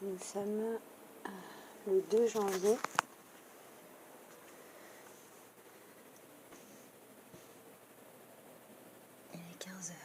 Nous sommes le 2 janvier. Il est 15 heures.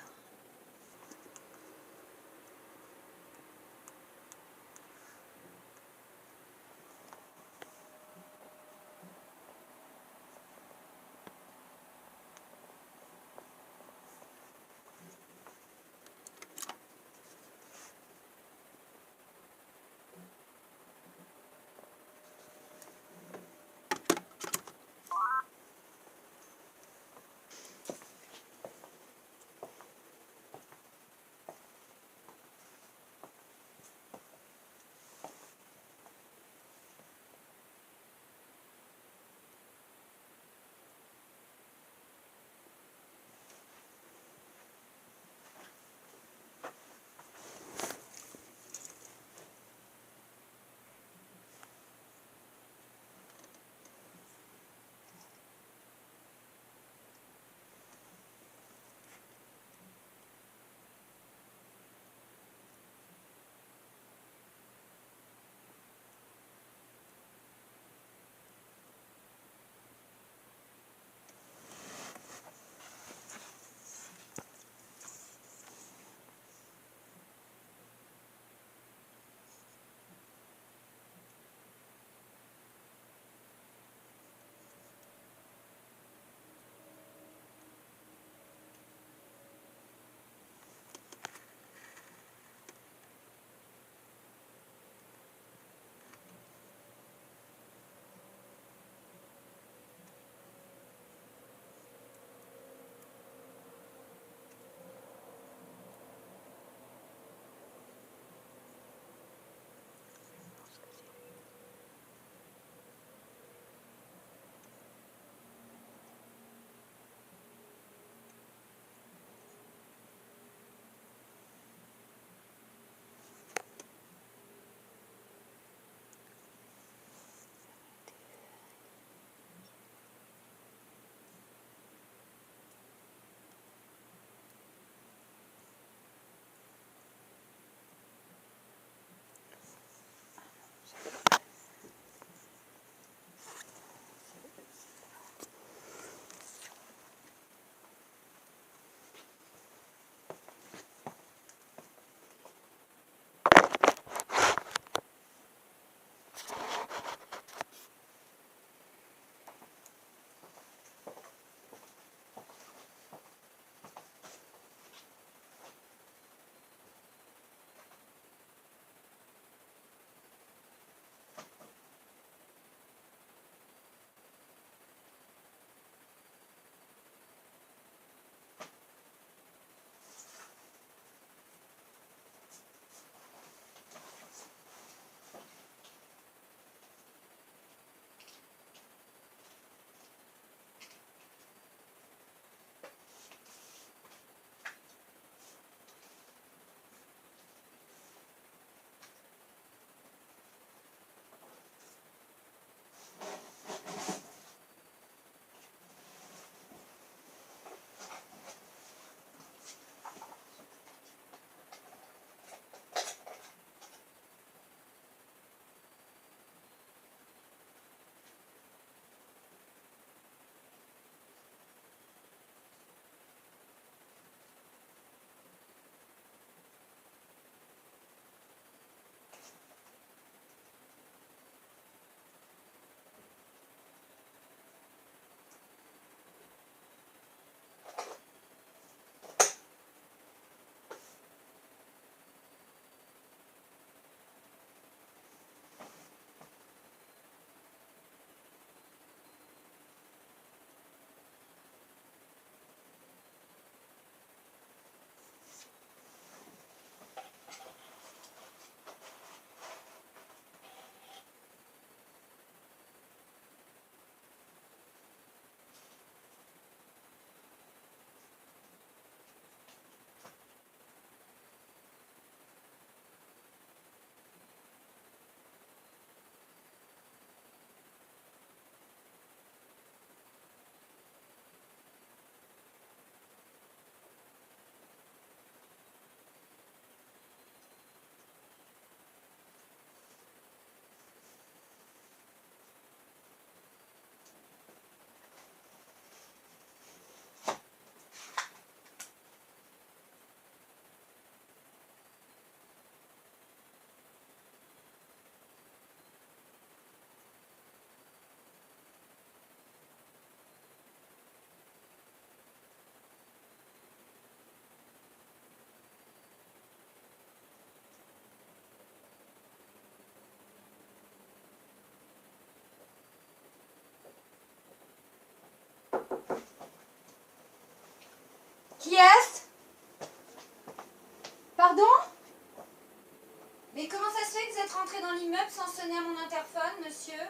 êtes rentré dans l'immeuble sans sonner à mon interphone, monsieur?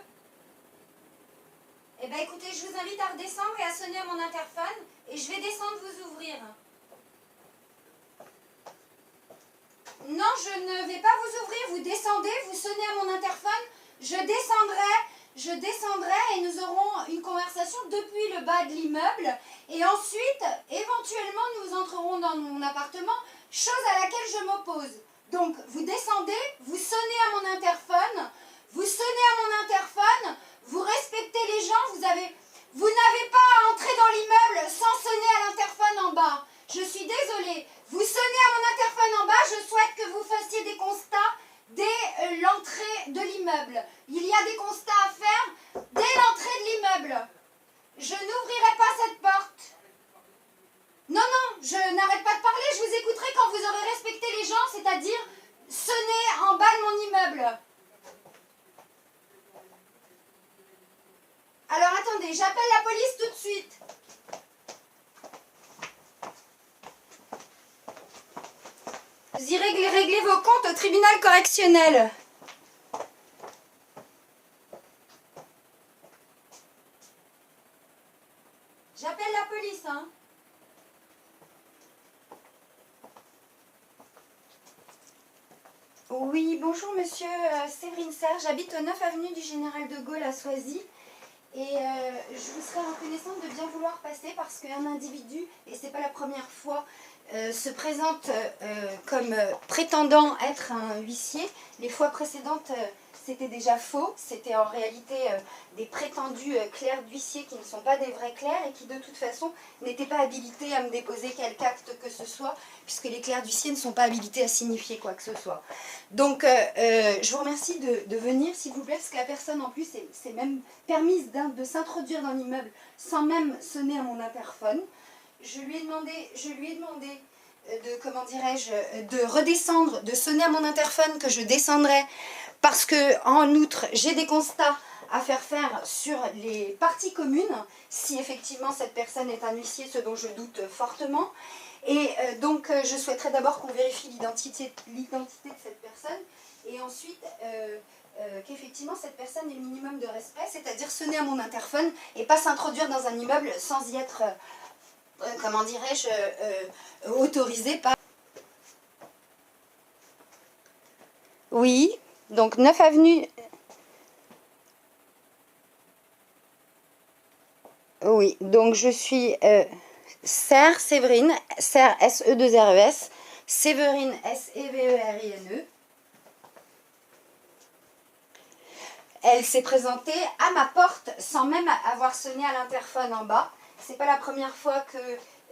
Eh bien, écoutez, je vous invite à redescendre et à sonner à mon interphone, et je vais descendre vous ouvrir. Non, je ne vais pas vous ouvrir, vous descendez, vous sonnez à mon interphone, je descendrai et nous aurons une conversation depuis le bas de l'immeuble, et ensuite, éventuellement, nous entrerons dans mon appartement, chose à laquelle je m'oppose. Donc, vous descendez, vous sonnez à mon interphone, vous respectez les gens, vous n'avez pas à entrer dans l'immeuble sans sonner à l'interphone en bas. Je suis désolée, vous sonnez à mon interphone en bas, je souhaite que vous fassiez des constats dès l'entrée de l'immeuble. Il y a des constats à faire dès l'entrée de l'immeuble. Je n'ouvrirai pas cette porte. Non, non, je n'arrête pas de parler, je vous écouterai quand vous aurez respecté les gens, c'est-à-dire sonner en bas de mon immeuble. Alors attendez, j'appelle la police tout de suite. Vous irez régler vos comptes au tribunal correctionnel. J'appelle la police, hein. Oui, bonjour monsieur Séverine Serre, j'habite au 9 avenue du Général de Gaulle à Soisy. Et je vous serais reconnaissante de bien vouloir passer parce qu'un individu, et c'est pas la première fois, se présente comme prétendant être un huissier. Les fois précédentes, c'était déjà faux. C'était en réalité des prétendus clercs d'huissier qui ne sont pas des vrais clercs et qui de toute façon n'étaient pas habilités à me déposer quelque acte que ce soit, puisque les clercs d'huissier ne sont pas habilités à signifier quoi que ce soit. Donc je vous remercie de venir s'il vous plaît, parce que la personne en plus c'est même permise de s'introduire dans l'immeuble sans même sonner à mon interphone. Je lui ai demandé de, comment dirais-je, de redescendre, de sonner à mon interphone, que je descendrai, parce que en outre, j'ai des constats à faire sur les parties communes, si effectivement cette personne est un huissier, ce dont je doute fortement. Et donc, je souhaiterais d'abord qu'on vérifie l'identité de cette personne, et ensuite qu'effectivement cette personne ait le minimum de respect, c'est-à-dire sonner à mon interphone et pas s'introduire dans un immeuble sans y être, comment dirais-je, autorisé par... Oui, donc 9 avenue... Oui, donc je suis Serre Séverine, Serre S-E-2-R-E-S, Séverine S-E-V-E-R-I-N-E. Elle s'est présentée à ma porte sans même avoir sonné à l'interphone en bas. C'est pas la première fois que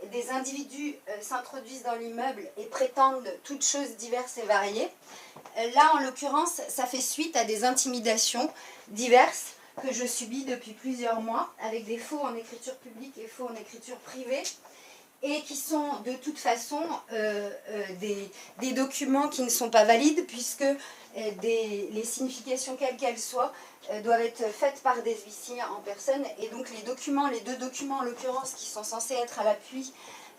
des individus s'introduisent dans l'immeuble et prétendent toutes choses diverses et variées. Là, en l'occurrence, ça fait suite à des intimidations diverses que je subis depuis plusieurs mois, avec des faux en écriture publique et faux en écriture privée, et qui sont de toute façon des documents qui ne sont pas valides, puisque les significations quelles qu'elles soient doivent être faites par des huissiers en personne, et donc les deux documents en l'occurrence qui sont censés être à l'appui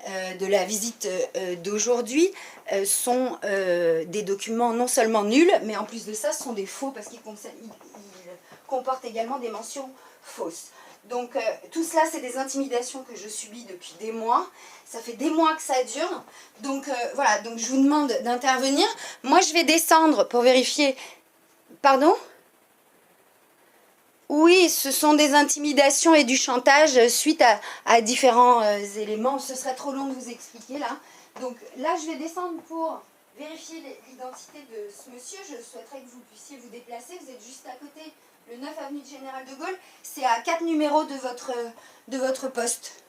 de la visite d'aujourd'hui sont des documents non seulement nuls, mais en plus de ça sont des faux parce qu'ils comportent également des mentions fausses. Donc tout cela, c'est des intimidations que je subis depuis des mois. Ça fait des mois que ça dure. Donc voilà, donc je vous demande d'intervenir. Moi, je vais descendre pour vérifier. Pardon ? Oui, ce sont des intimidations et du chantage suite à différents éléments. Ce serait trop long de vous expliquer là. Donc là, je vais descendre pour vérifier l'identité de ce monsieur. Je souhaiterais que vous puissiez vous déplacer. Vous êtes juste à côté, le 9 avenue du Général de Gaulle. C'est à 4 numéros de votre poste.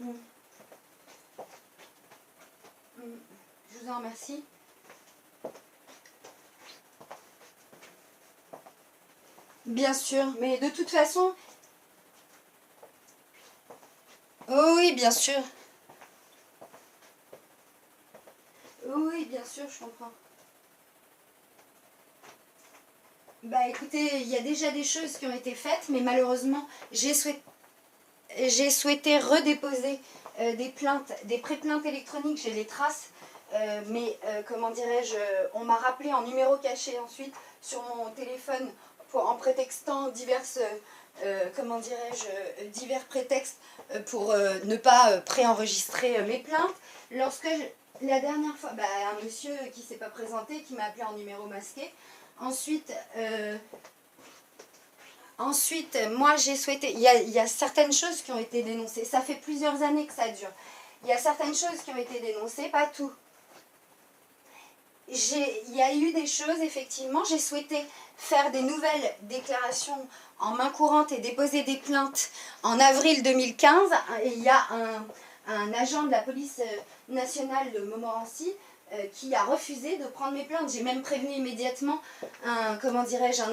Je vous en remercie. Bien sûr, mais de toute façon... Oh oui, bien sûr. Oui, bien sûr, je comprends. Bah écoutez, il y a déjà des choses qui ont été faites, mais malheureusement, j'ai souhaité redéposer des plaintes, des pré-plaintes électroniques, j'ai les traces comment dirais-je, on m'a rappelé en numéro caché ensuite sur mon téléphone en prétextant comment dirais-je, divers prétextes pour ne pas préenregistrer mes plaintes. La dernière fois, un monsieur qui ne s'est pas présenté, qui m'a appelé en numéro masqué. Ensuite, moi j'ai souhaité, il y a certaines choses qui ont été dénoncées, ça fait plusieurs années que ça dure. Il y a certaines choses qui ont été dénoncées, pas tout. Il y a eu des choses, effectivement, j'ai souhaité faire des nouvelles déclarations en main courante et déposer des plaintes en avril 2015. Et il y a un agent de la police nationale de Montmorency qui a refusé de prendre mes plaintes. J'ai même prévenu immédiatement un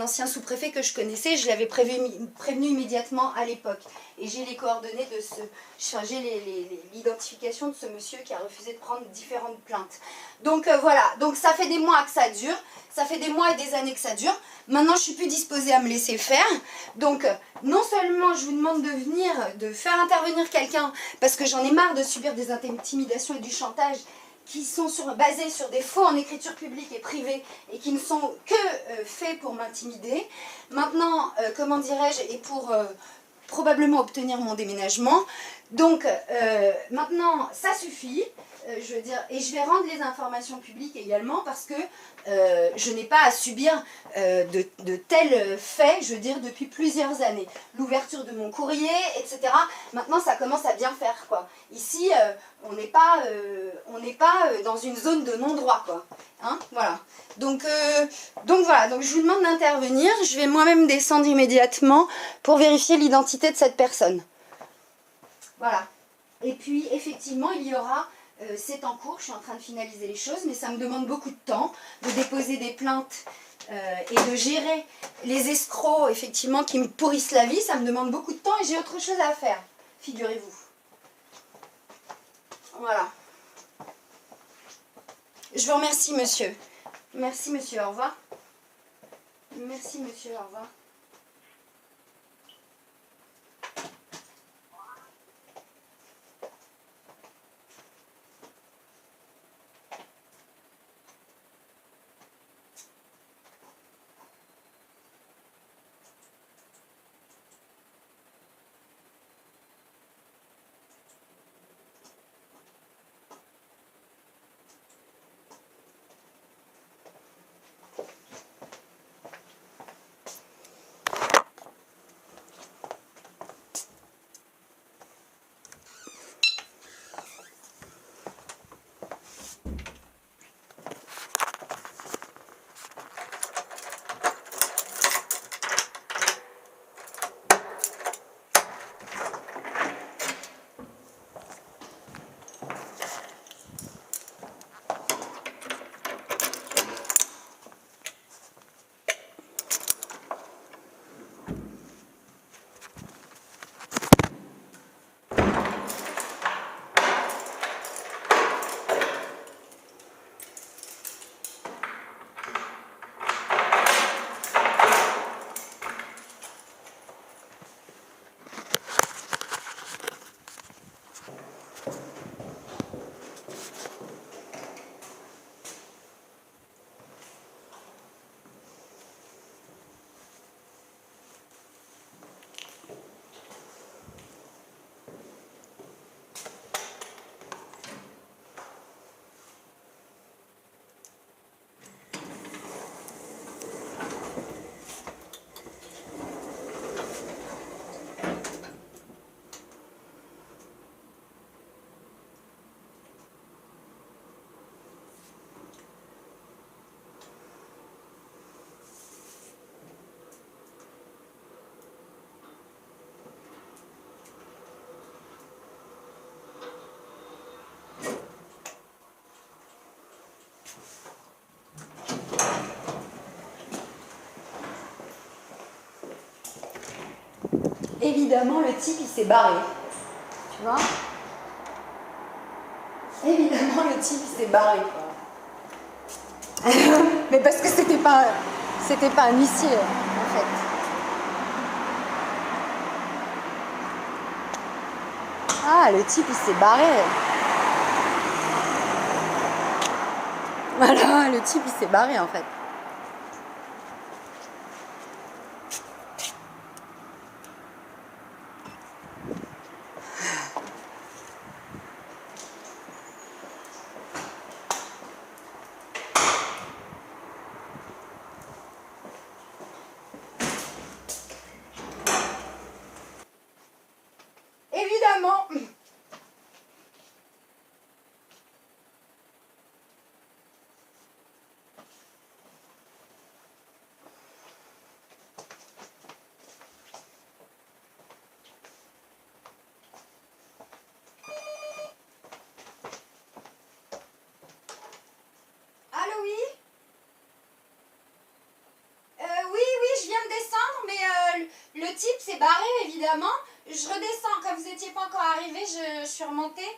ancien sous-préfet que je connaissais. Je l'avais prévenu immédiatement à l'époque. Et j'ai les coordonnées j'ai l'identification de ce monsieur qui a refusé de prendre différentes plaintes. Donc voilà, donc ça fait des mois que ça dure. Ça fait des mois et des années que ça dure. Maintenant, je suis plus disposée à me laisser faire. Donc, non seulement je vous demande de faire intervenir quelqu'un, parce que j'en ai marre de subir des intimidations et du chantage qui sont basés sur des faux en écriture publique et privée et qui ne sont que faits pour m'intimider. Maintenant, comment dirais-je, et pour probablement obtenir mon déménagement. Donc, maintenant, ça suffit. Je veux dire, et je vais rendre les informations publiques également parce que je n'ai pas à subir de tels faits, je veux dire, depuis plusieurs années. L'ouverture de mon courrier, etc. Maintenant, ça commence à bien faire, quoi. Ici, on n'est pas dans une zone de non-droit, quoi. Hein, voilà. Donc voilà, donc je vous demande d'intervenir. Je vais moi-même descendre immédiatement pour vérifier l'identité de cette personne. Voilà. Et puis, effectivement, il y aura... c'est en cours, je suis en train de finaliser les choses, mais ça me demande beaucoup de temps de déposer des plaintes et de gérer les escrocs, effectivement, qui me pourrissent la vie. Ça me demande beaucoup de temps et j'ai autre chose à faire, figurez-vous. Voilà. Je vous remercie, monsieur. Merci, monsieur, au revoir. Merci, monsieur, au revoir. Évidemment, le type, il s'est barré. Tu vois? Évidemment, le type, il s'est barré, quoi. Mais parce que c'était pas un huissier, en fait. Ah, le type, il s'est barré. Voilà, le type il s'est barré en fait. Évidemment. Allô, oui? Oui, je viens de descendre, mais le type s'est barré, évidemment. Je redescends, comme vous n'étiez pas encore arrivé, je suis remontée.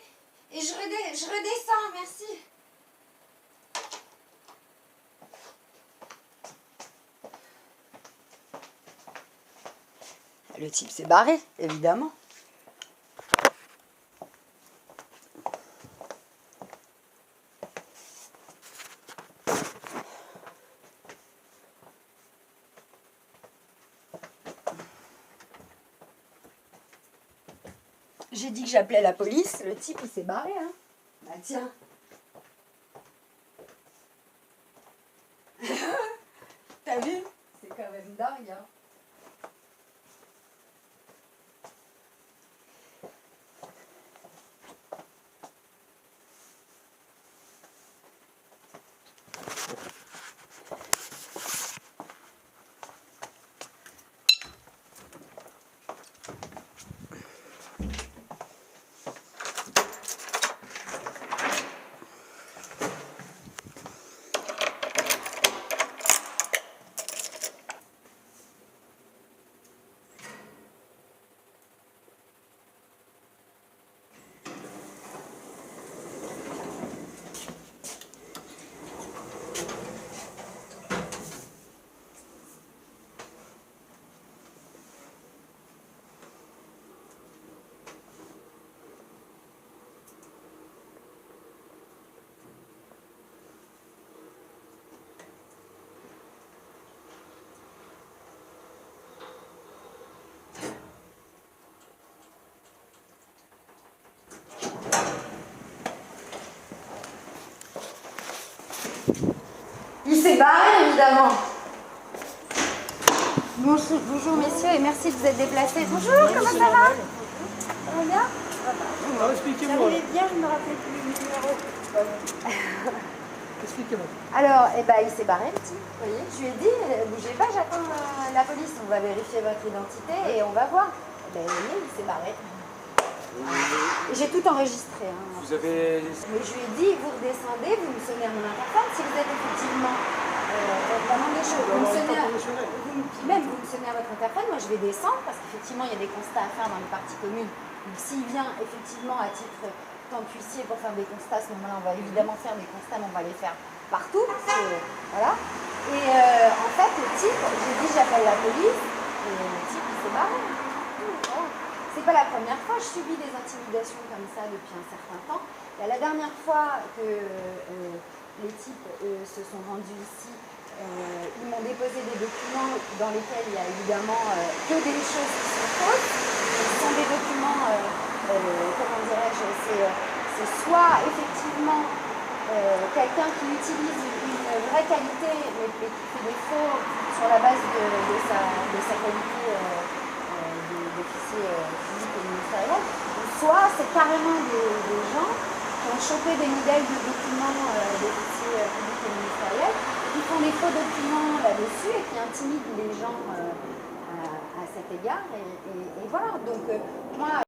Et je redescends, merci. Le type s'est barré, évidemment. J'ai dit que j'appelais la police, le type il s'est barré, hein. Bah tiens. T'as vu? C'est quand même dingue, hein. Il s'est barré, évidemment. Bonjour messieurs et merci de vous être déplacés. Bonjour, comment ça va? Ça va bien? Expliquez-moi. Ça allait bien, je me rappelais plus le numéro. Expliquez-moi. Alors, il s'est barré le type, vous voyez. Je lui ai dit, bougez pas, j'attends la police, on va vérifier votre identité et on va voir. Vous voyez, il s'est barré. Et j'ai tout enregistré. Hein. Vous avez... Mais je lui ai dit, vous redescendez, vous me sonnez à mon interphone. Si vous êtes effectivement vraiment des choses, vous me sonnez puis même vous me sonnez à votre interphone, moi je vais descendre parce qu'effectivement il y a des constats à faire dans les parties communes. Donc s'il vient effectivement à titre tant d'huissier pour faire des constats, à ce moment-là on va évidemment faire des constats, mais on va les faire partout. Parce que, voilà. Et en fait le type, j'ai dit j'appelle la police, et le type il s'est barré. Voilà. C'est pas la première fois, je subis des intimidations comme ça depuis un certain temps. La dernière fois que les types se sont rendus ici, ils m'ont déposé des documents dans lesquels il y a évidemment que des choses qui sont fausses. Ce sont des documents, comment dirais-je, c'est soit effectivement quelqu'un qui utilise une vraie qualité mais qui fait des faux sur la base de sa qualité d'officier public et ministériel, soit c'est carrément des gens qui ont chopé des modèles de documents d'officiers publics et ministériels, qui font des faux documents là-dessus et qui intimident les gens à cet égard. Et voilà, donc moi...